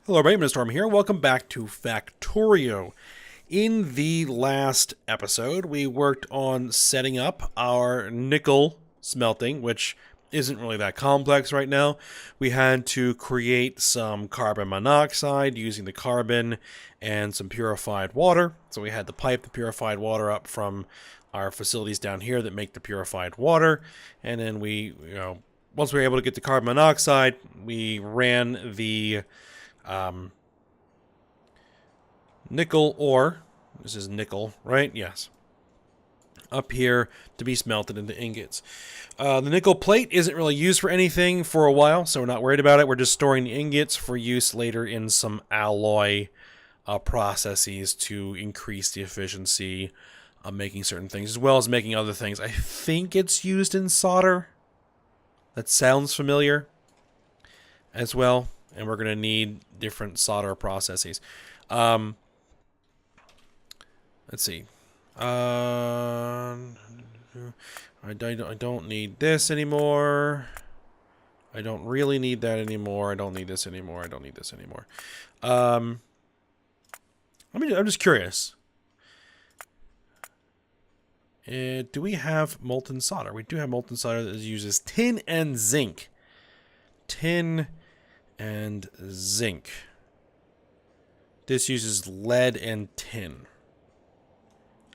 Hello, everybody, Storm here. Welcome back to Factorio. In the last episode, we worked on setting up our nickel smelting, which isn't really that complex right now. We had to create some carbon monoxide using the carbon and some purified water. So we had to pipe the purified water up from our facilities down here that make the purified water. And then once we were able to get the carbon monoxide, we ran the nickel ore, this is nickel, right? Yes. Up here to be smelted into ingots. The nickel plate isn't really used for anything for a while, so we're not worried about it. We're just storing the ingots for use later in some alloy processes to increase the efficiency of making certain things, as well as making other things. I think it's used in solder. That sounds familiar as well. And we're going to need different solder processes. Let's see. I don't need this anymore. I don't really need that anymore. I don't need this anymore. I don't need this anymore. I'm just curious. Do we have molten solder? We do have molten solder that uses tin and zinc. Tin and zinc. This uses lead and tin.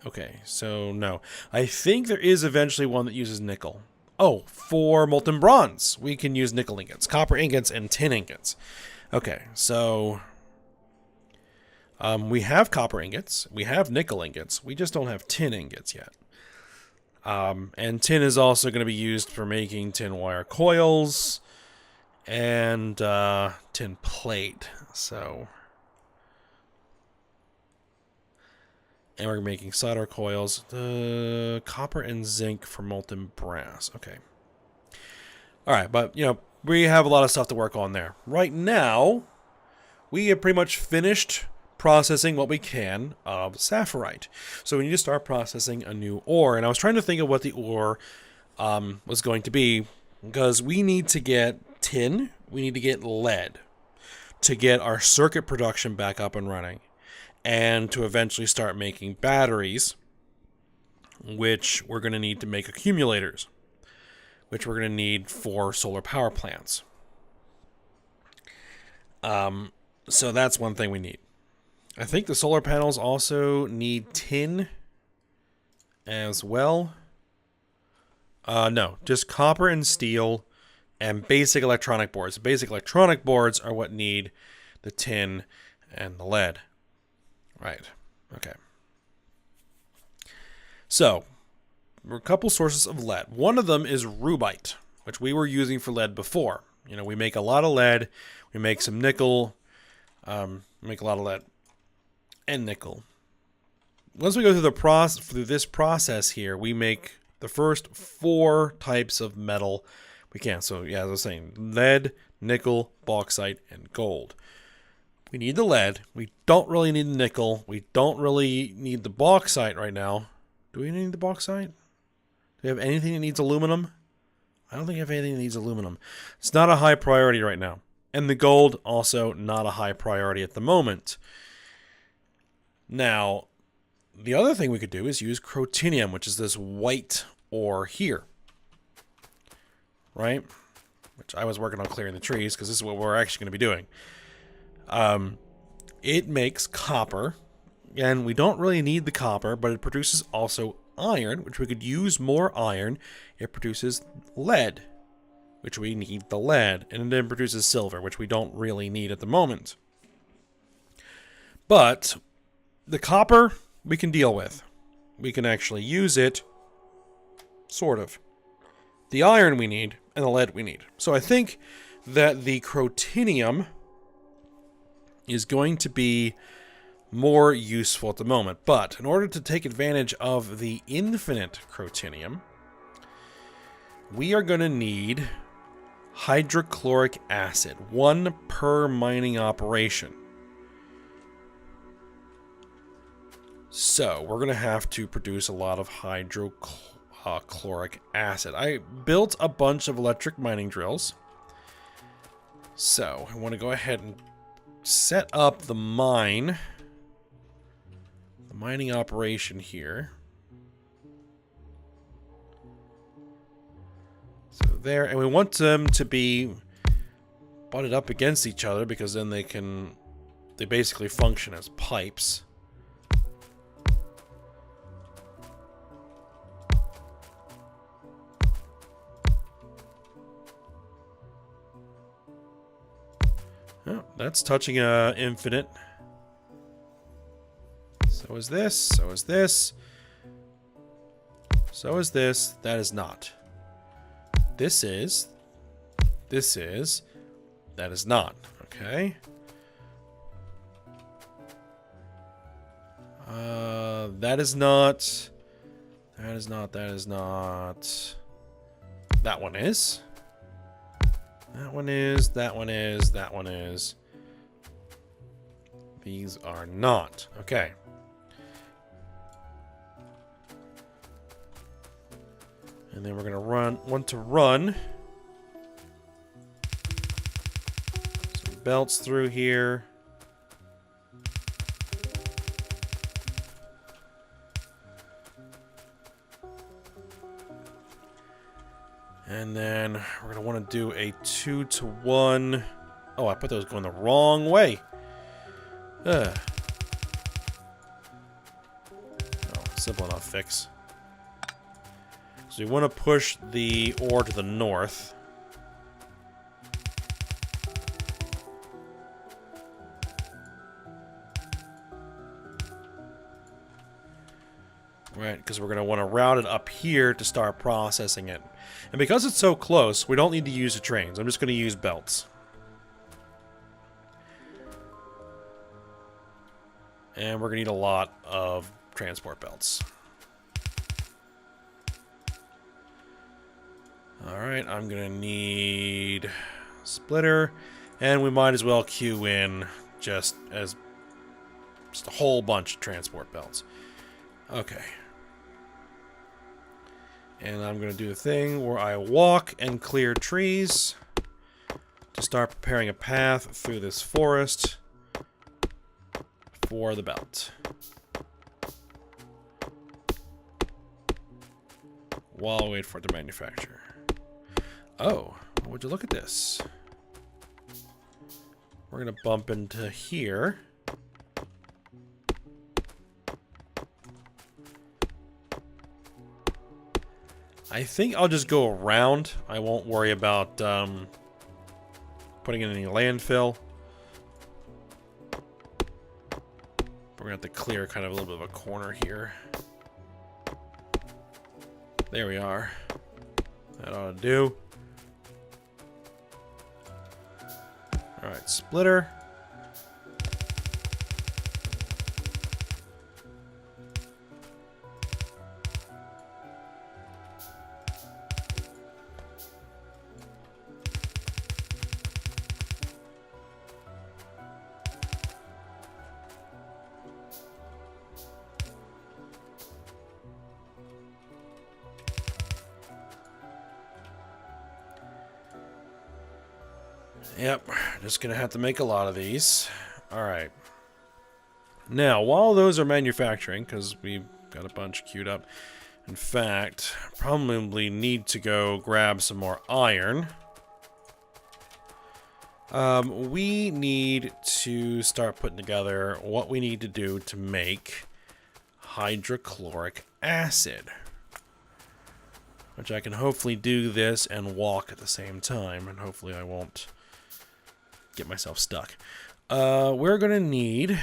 Okay, so no. I think there is eventually one that uses nickel. Oh, for molten bronze, we can use nickel ingots, copper ingots, and tin ingots. Okay, so we have copper ingots, we have nickel ingots, we just don't have tin ingots yet. And tin is also going to be used for making tin wire coils and tin plate. So, and we're making solder coils, copper and zinc for molten brass. Okay. All right, but we have a lot of stuff to work on there. Right now, we have pretty much finished processing what we can of sapphirite. So we need to start processing a new ore. And I was trying to think of what the ore was going to be, because we need to get tin, we need to get lead to get our circuit production back up and running, and to eventually start making batteries, which we're going to need to make accumulators, which we're going to need for solar power plants. So that's one thing we need. I think the solar panels also need tin as well. No, just copper and steel and basic electronic boards. Basic electronic boards are what need the tin and the lead. Right. Okay. So, there are a couple sources of lead. One of them is rubite, which we were using for lead before. We make a lot of lead. We make some nickel. Make a lot of lead and nickel. Once we go through this process here, we make the first 4 types of metal we can. So, yeah, as I was saying, lead, nickel, bauxite, and gold. We need the lead. We don't really need the nickel. We don't really need the bauxite right now. Do we need the bauxite? Do we have anything that needs aluminum? I don't think we have anything that needs aluminum. It's not a high priority right now. And the gold, also not a high priority at the moment. Now, the other thing we could do is use crotinium, which is this white ore here. Right? Which I was working on clearing the trees, because this is what we're actually going to be doing. It makes copper. And we don't really need the copper, but it produces also iron, which we could use more iron. It produces lead, which we need the lead. And it then produces silver, which we don't really need at the moment. But the copper we can deal with. We can actually use it, sort of. The iron we need, and the lead we need. So I think that the crotinium is going to be more useful at the moment. But in order to take advantage of the infinite crotinium, we are going to need hydrochloric acid, 1 per mining operation. So we're going to have to produce a lot of hydrochloric acid. I built a bunch of electric mining drills. So I want to go ahead and set up the mine, the mining operation here. So there, and we want them to be butted up against each other because then they basically function as pipes. Oh, that's touching infinite. So is this. So is this. So is this. That is not. This is. This is. That is not. Okay. That is not. That is not. That is not. That one is. That one is, that one is, that one is. These are not. Okay. And then we're going to want to run some belts through here. And then we're going to want to do a 2-to-1. Oh, I put those going the wrong way. Oh, simple enough fix. So we want to push the ore to the north. Right, because we're going to want to route it up here to start processing it. And because it's so close, we don't need to use the trains. I'm just going to use belts. And we're going to need a lot of transport belts. Alright, I'm going to need a splitter. And we might as well queue in just a whole bunch of transport belts. Okay. And I'm going to do a thing where I walk and clear trees to start preparing a path through this forest for the belt. While I wait for it to manufacture. Oh, would you look at this? We're going to bump into here. I think I'll just go around. I won't worry about putting in any landfill. We're going to have to clear kind of a little bit of a corner here. There we are. That ought to do. Alright, splitter. Yep, just gonna have to make a lot of these. Alright. Now, while those are manufacturing, because we've got a bunch queued up, in fact, probably need to go grab some more iron. We need to start putting together what we need to do to make hydrochloric acid. Which I can hopefully do this and walk at the same time, and hopefully I won't get myself stuck. We're gonna need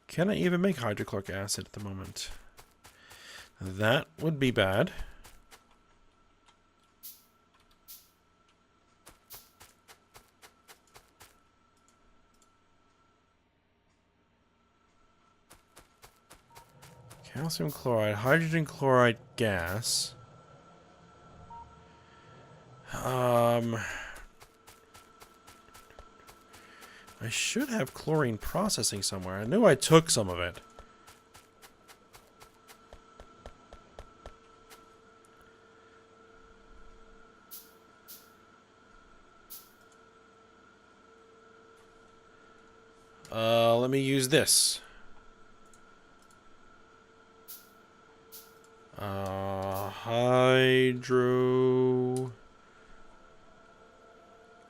can I even make hydrochloric acid at the moment? That would be bad. Calcium chloride, hydrogen chloride gas. I should have chlorine processing somewhere. I knew I took some of it. well, let me use this.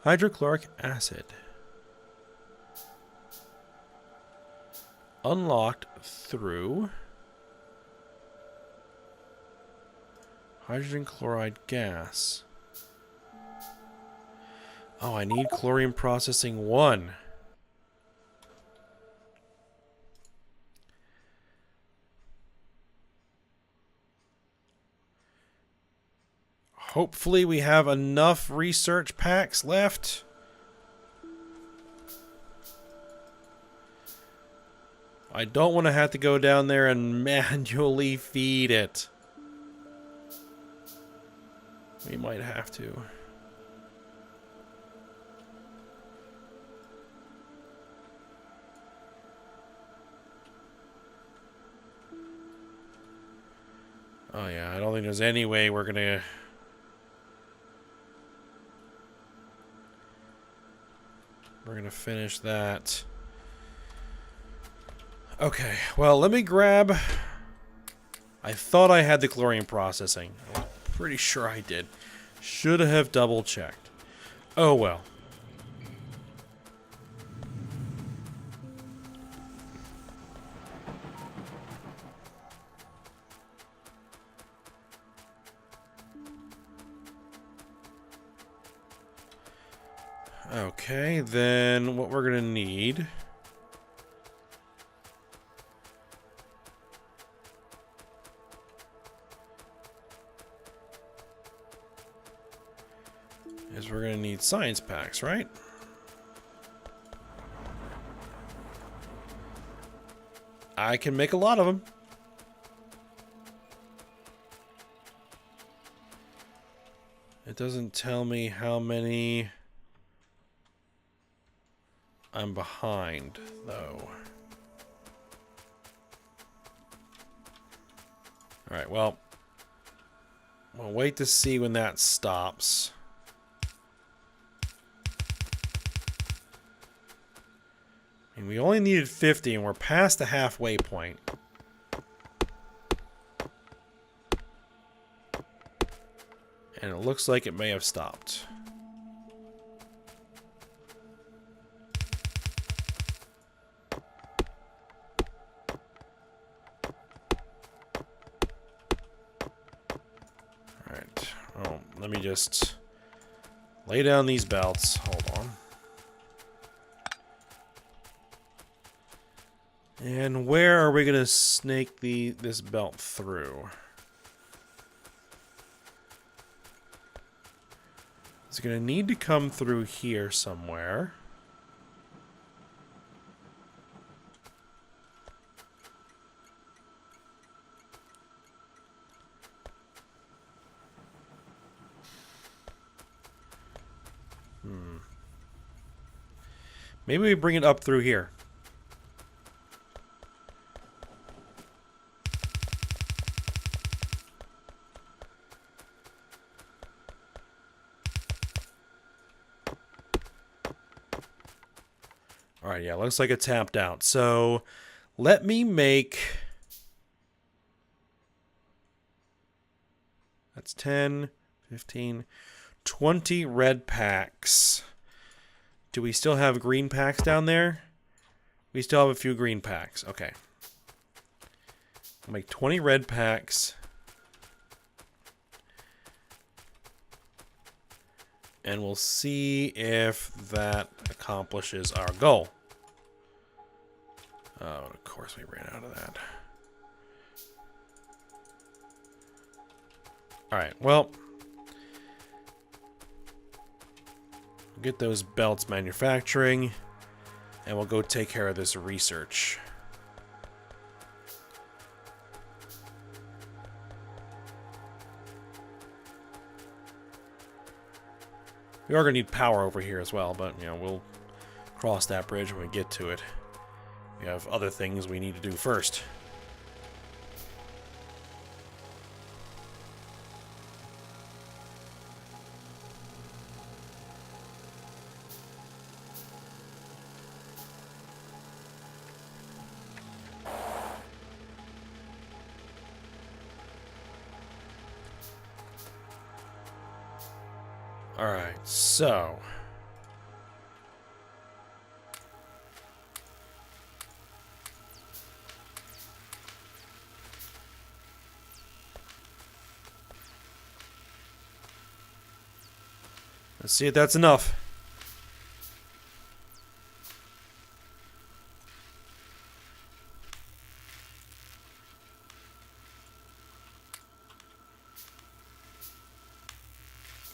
Hydrochloric acid. Unlocked through hydrogen chloride gas. Oh, I need chlorine processing 1. Hopefully we have enough research packs left. I don't want to have to go down there and manually feed it. We might have to. Oh yeah, I don't think there's any way we're gonna... finish that. Okay, well, let me grab... I thought I had the chlorine processing. I'm pretty sure I did. Should have double checked. Oh well. Okay, then what we're gonna need is we're gonna need science packs, right? I can make a lot of them. It doesn't tell me how many I'm behind, though. Alright, well, we'll wait to see when that stops. And we only needed 50, and we're past the halfway point. And it looks like it may have stopped. Let me just lay down these belts. Hold on. And where are we going to snake this belt through? It's going to need to come through here somewhere. Maybe we bring it up through here. Alright, yeah, looks like it tapped out. So, let me make... That's 10, 15, 20 red packs. Do we still have green packs down there? We still have a few green packs. Okay. I'll make 20 red packs. And we'll see if that accomplishes our goal. Oh, of course we ran out of that. Alright, well... get those belts manufacturing, and we'll go take care of this research. We are going to need power over here as well, but, you know, we'll cross that bridge when we get to it. We have other things we need to do first. Alright, so... let's see if that's enough.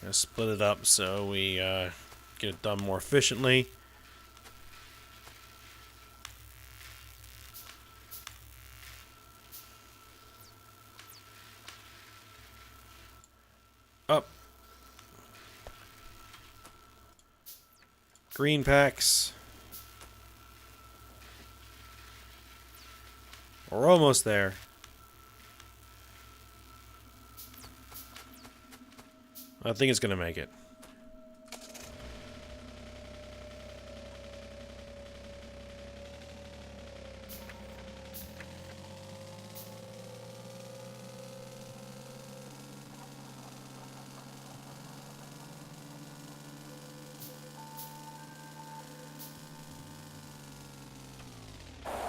Gonna split it up so we get it done more efficiently. Up. Green packs. We're almost there. I think it's gonna make it.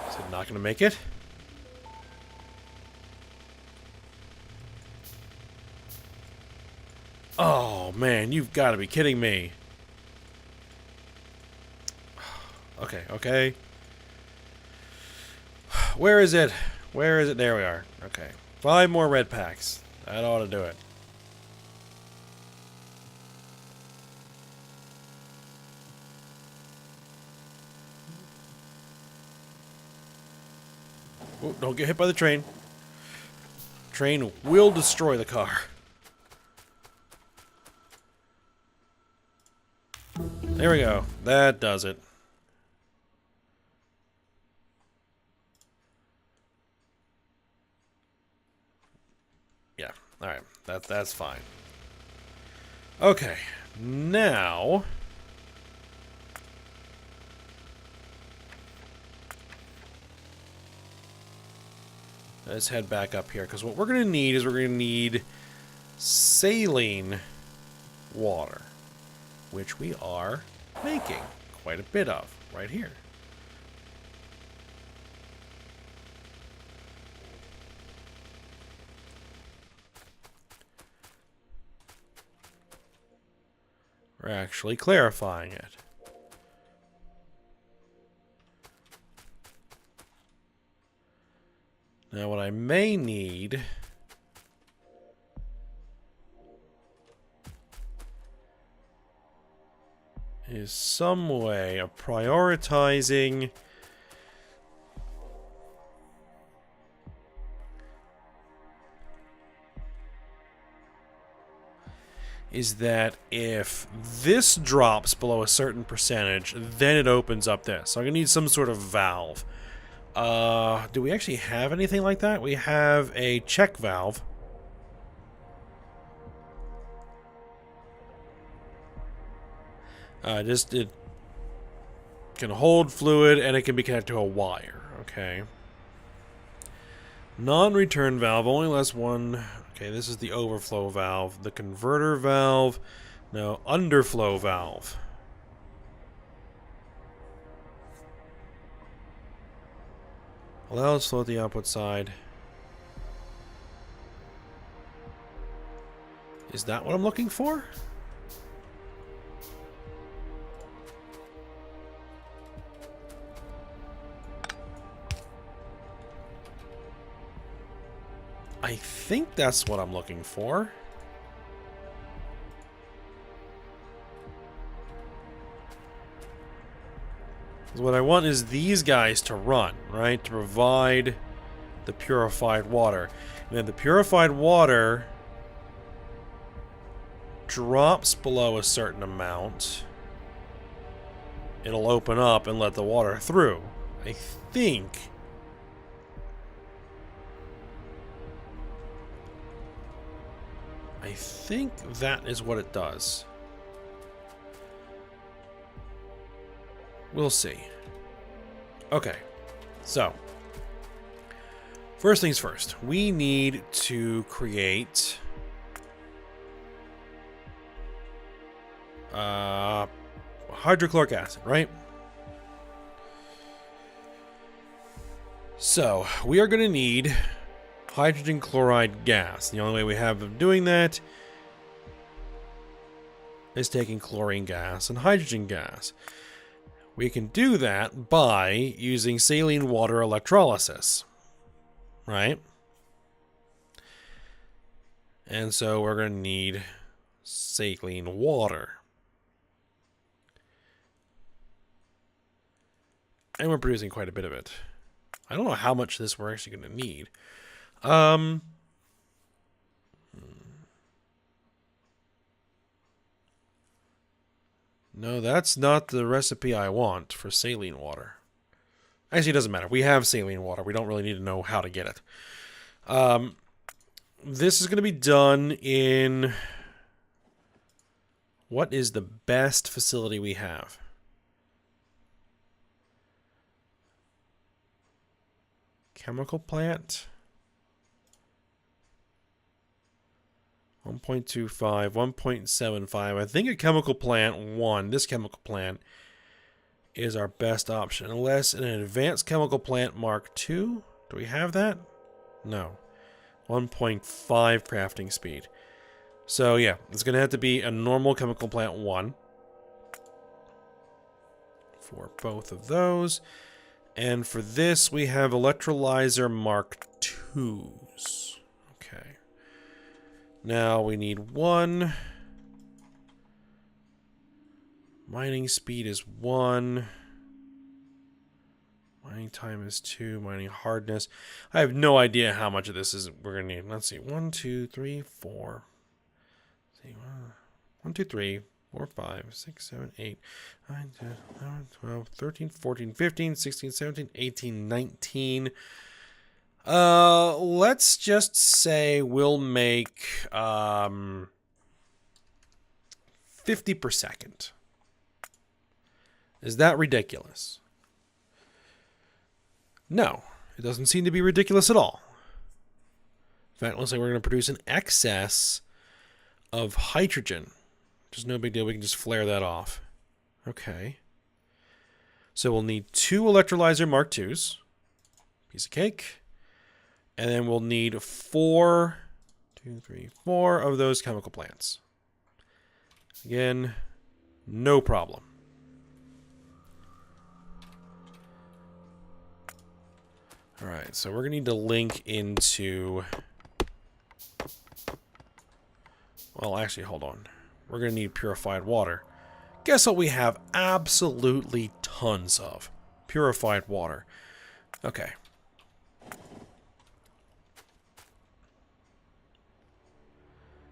Is it not gonna make it? Oh, man, you've got to be kidding me. Okay, okay. Where is it? Where is it? There we are. Okay. 5 more red packs. That ought to do it. Oh, don't get hit by the train. Train will destroy the car. There we go. That does it. Yeah. All right. That's fine. Okay. Now let's head back up here, because what we're going to need is we're going to need saline water, which we are making quite a bit of right here. We're actually clarifying it. Now what I may need is some way of prioritizing is that if this drops below a certain percentage, then it opens up this. So I'm going to need some sort of valve. Do we actually have anything like that? We have a check valve. It can hold fluid and it can be connected to a wire. Okay. Non-return valve only lasts one. Okay, this is the overflow valve. The converter valve. No, underflow valve. Allows flow at the output side. Is that what I'm looking for? I think that's what I'm looking for. What I want is these guys to run, right? To provide the purified water. And then the purified water drops below a certain amount. It'll open up and let the water through. I think that is what it does. We'll see. Okay, so first things first, we need to create hydrochloric acid, right? So, we are going to need hydrogen chloride gas. The only way we have of doing that is taking chlorine gas and hydrogen gas. We can do that by using saline water electrolysis, right? And so we're going to need saline water. And we're producing quite a bit of it. I don't know how much of this we're actually going to need. No, that's not the recipe I want for saline water. Actually, it doesn't matter. We have saline water. We don't really need to know how to get it. This is going to be done in... What is the best facility we have? Chemical plant? 1.25, 1.75. I think a chemical plant 1, this chemical plant, is our best option. Unless an advanced chemical plant Mark II. Do we have that? No. 1.5 crafting speed. So yeah, it's going to have to be a normal chemical plant 1. For both of those. And for this, we have electrolyzer Mark IIs. Okay. Now we need 1. Mining speed is 1. Mining time is 2. Mining hardness. I have no idea how much of this is we're going to need. Let's see. 1, 2, 3, 4. Let's see. 1, 2, 3, 4, 5, 6, 7, 8, 9, 10, 11, 12, 13, 14, 15, 16, 17, 18, 19. Let's just say we'll make 50 per second. Is that ridiculous? No, it doesn't seem to be ridiculous at all. In fact, it looks like we're going to produce an excess of hydrogen. Just no big deal. We can just flare that off. Okay. So we'll need 2 electrolyzer Mark IIs. Piece of cake. And then we'll need 4 of those chemical plants. Again, no problem. Alright, so we're going to need to link into... Well, actually, hold on. We're going to need purified water. Guess what we have absolutely tons of? Purified water. Okay.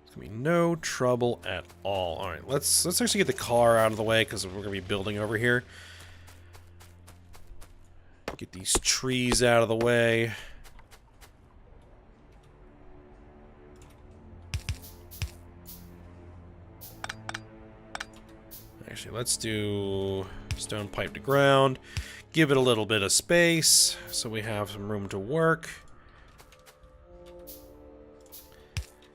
It's going to be no trouble at all. Alright, let's actually get the car out of the way because we're going to be building over here. Get these trees out of the way. Actually, let's do stone pipe to ground. Give it a little bit of space so we have some room to work.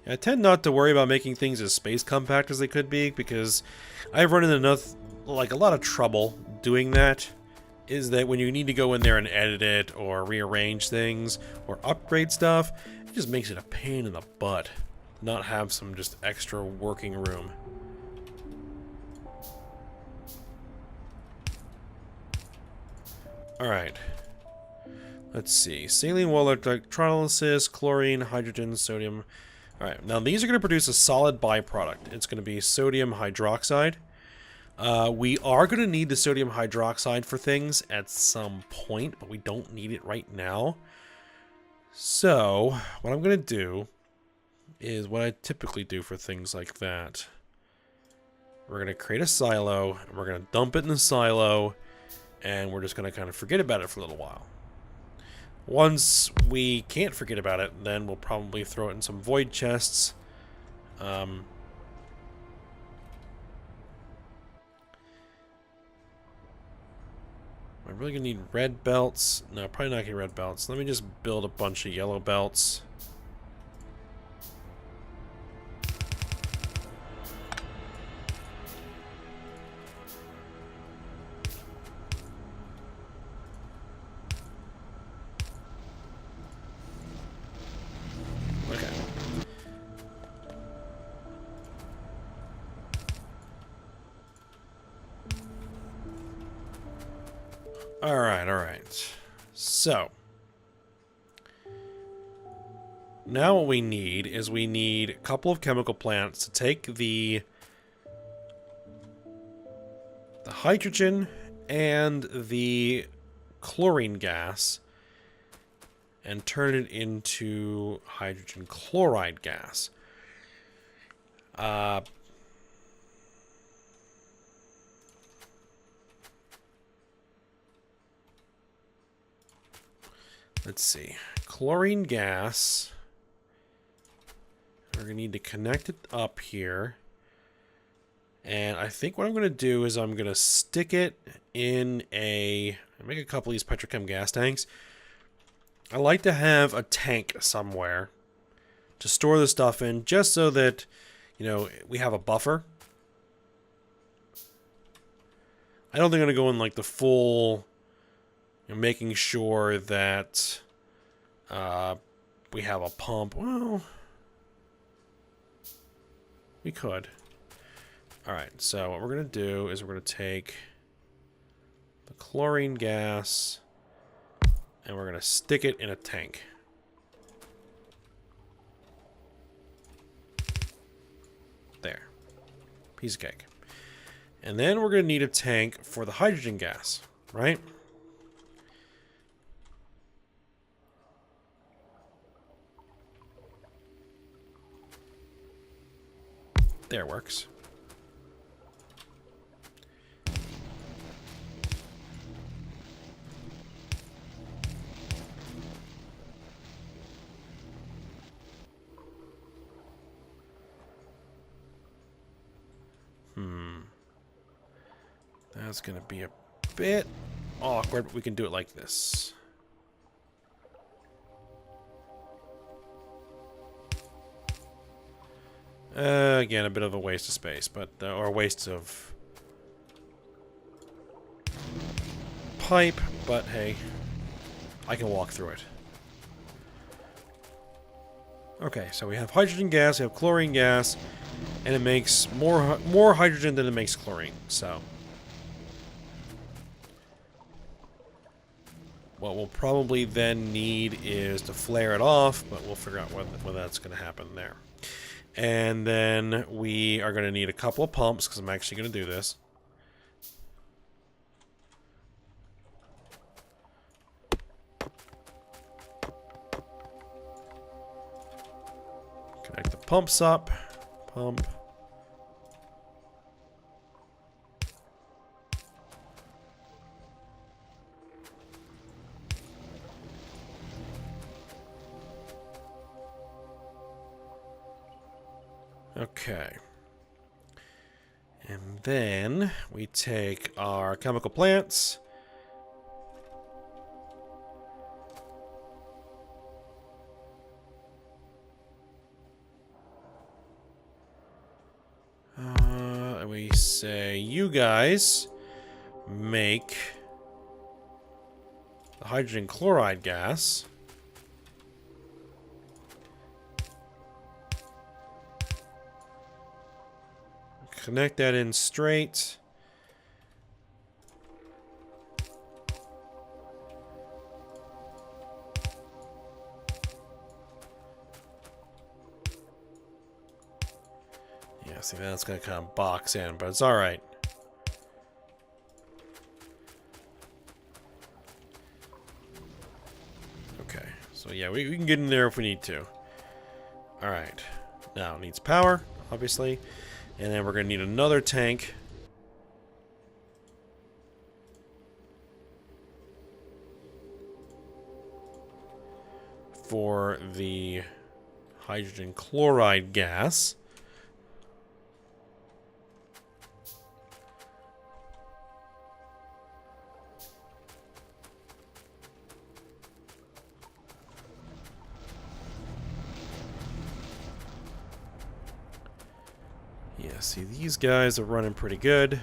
I tend not to worry about making things as space compact as they could be because I've run into a lot of trouble doing that. Is that when you need to go in there and edit it or rearrange things or upgrade stuff, it just makes it a pain in the butt not have some just extra working room. Alright. Let's see. Saline water electrolysis, chlorine, hydrogen, sodium. Alright, now these are going to produce a solid byproduct. It's going to be sodium hydroxide. We are going to need the sodium hydroxide for things at some point, but we don't need it right now. So, what I'm going to do is what I typically do for things like that. We're going to create a silo, and we're going to dump it in the silo, and we're just going to kind of forget about it for a little while. Once we can't forget about it, then we'll probably throw it in some void chests. I'm really going to need red belts. No, probably not getting red belts. Let me just build a bunch of yellow belts. Alright, alright. So, now what we need is we need a couple of chemical plants to take the hydrogen and the chlorine gas and turn it into hydrogen chloride gas. Let's see. Chlorine gas. We're going to need to connect it up here. And I think what I'm going to do is I'm going to stick it in make a couple of these Petrochem gas tanks. I like to have a tank somewhere to store the stuff in, just so that, you know, we have a buffer. I don't think I'm going to go in like the full, you know, making sure that we have a pump. Well, we could. Alright, so what we're going to do is we're going to take the chlorine gas and we're going to stick it in a tank. There. Piece of cake. And then we're going to need a tank for the hydrogen gas, right? There works. That's going to be a bit awkward, but we can do it like this. Again, a bit of a waste of space, but or a waste of pipe, but hey, I can walk through it. Okay, so we have hydrogen gas, we have chlorine gas, and it makes more hydrogen than it makes chlorine. So what we'll probably then need is to flare it off, but we'll figure out when that's going to happen there. And then we are going to need a couple of pumps, because I'm actually going to do this. Connect the pumps up. Pump. Okay. And then we take our chemical plants. And we say, you guys make the hydrogen chloride gas. Connect that in straight. Yeah, see, that's going to kind of box in, but it's all right. Okay, so yeah, we can get in there if we need to. All right, now it needs power, obviously. And then we're going to need another tank. For the hydrogen chloride gas. Yeah, see, these guys are running pretty good.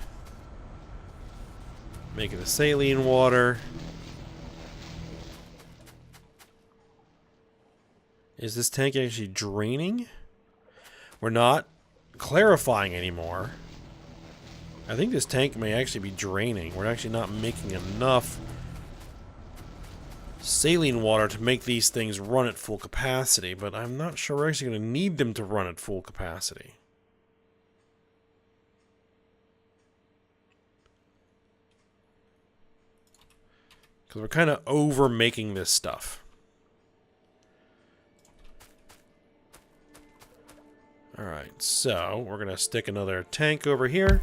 Making the saline water. Is this tank actually draining? We're not clarifying anymore. I think this tank may actually be draining. We're actually not making enough saline water to make these things run at full capacity, but I'm not sure we're actually going to need them to run at full capacity. Because we're kind of over making this stuff. Alright, so we're going to stick another tank over here.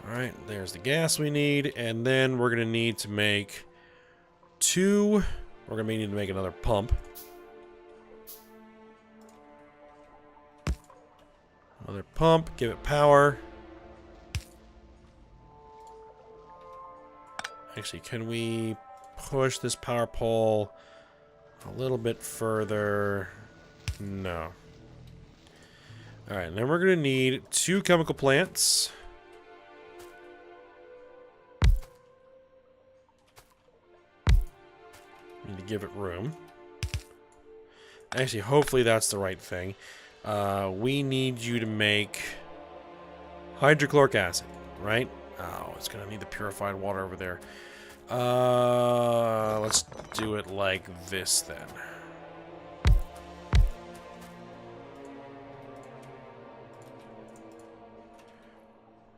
Alright, there's the gas we need, and then we're going to need to make we're going to need to make another pump. Another pump, give it power. Actually, can we push this power pole a little bit further? No. Alright, and then we're going to need 2 chemical plants. Need to give it room. Actually, hopefully that's the right thing. We need you to make hydrochloric acid, right? Oh, it's gonna need the purified water over there. Let's do it like this then.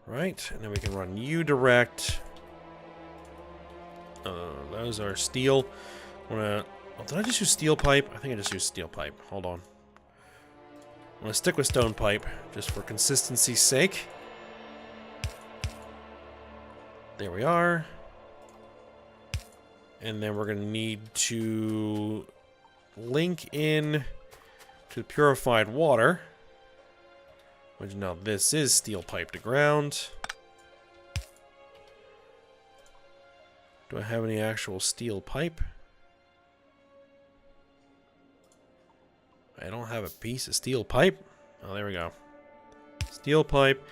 Right, and then we can run you direct. Those are steel. Did I just use steel pipe? I think I just used steel pipe. Hold on. I'm going to stick with stone pipe, just for consistency's sake. There we are. And then we're going to need to link in to the purified water. Which now this is steel pipe to ground. Do I have any actual steel pipe? I don't have a piece of steel pipe. Oh, there we go. Steel pipe.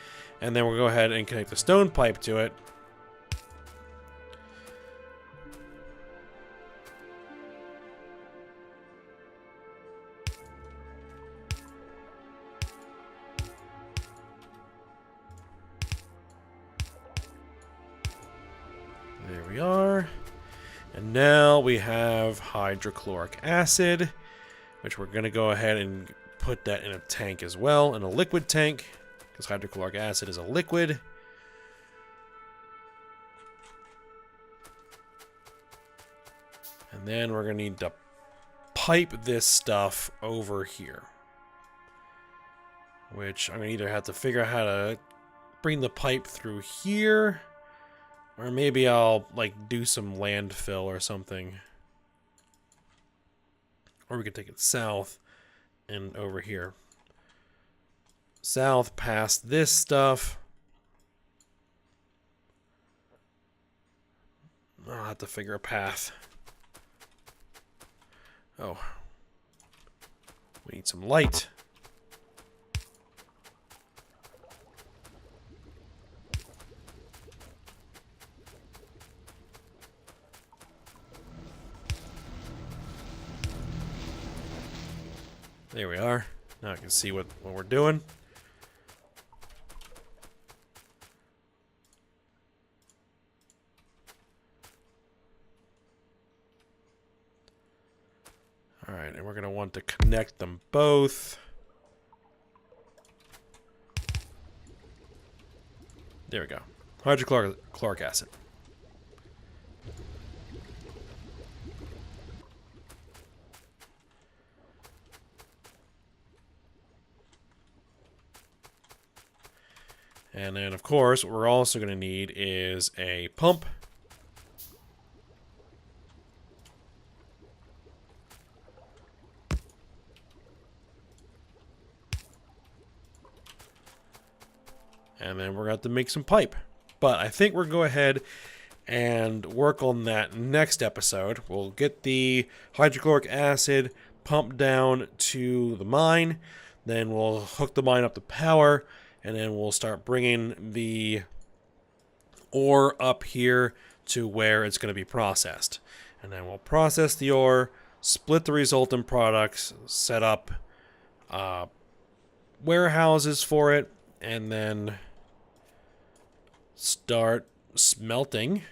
And then we'll go ahead and connect the stone pipe to it. There we are. And now we have hydrochloric acid, which we're going to go ahead and put that in a tank as well, in a liquid tank, because hydrochloric acid is a liquid. And then we're going to need to pipe this stuff over here, which I'm going to either have to figure out how to bring the pipe through here, or maybe I'll like do some landfill or something. Or we could take it south and over here. South past this stuff. I'll have to figure a path. Oh. We need some light. There we are. Now I can see what we're doing. Alright, and we're going to want to connect them both. There we go. Hydrochloric acid. And then, of course, what we're also going to need is a pump. And then we're going to have to make some pipe. But I think we're going to go ahead and work on that next episode. We'll get the hydrochloric acid pumped down to the mine. Then we'll hook the mine up to power. And then we'll start bringing the ore up here to where it's going to be processed. And then we'll process the ore, split the resultant products, set up warehouses for it, and then start smelting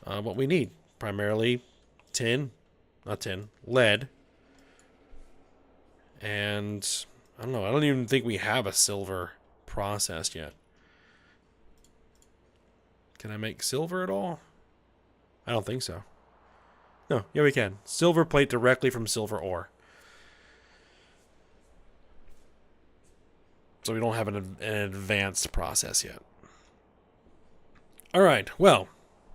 what we need. Primarily lead. And I don't know, I don't even think we have a silver processed yet. Can I make silver at all? I don't think so. No, yeah we can. Silver plate directly from silver ore. So we don't have an advanced process yet. Alright, well,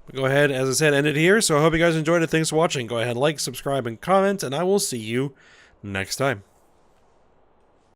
we'll go ahead, as I said, end it here. So I hope you guys enjoyed it. Thanks for watching. Go ahead, like, subscribe, and comment, and I will see you next time.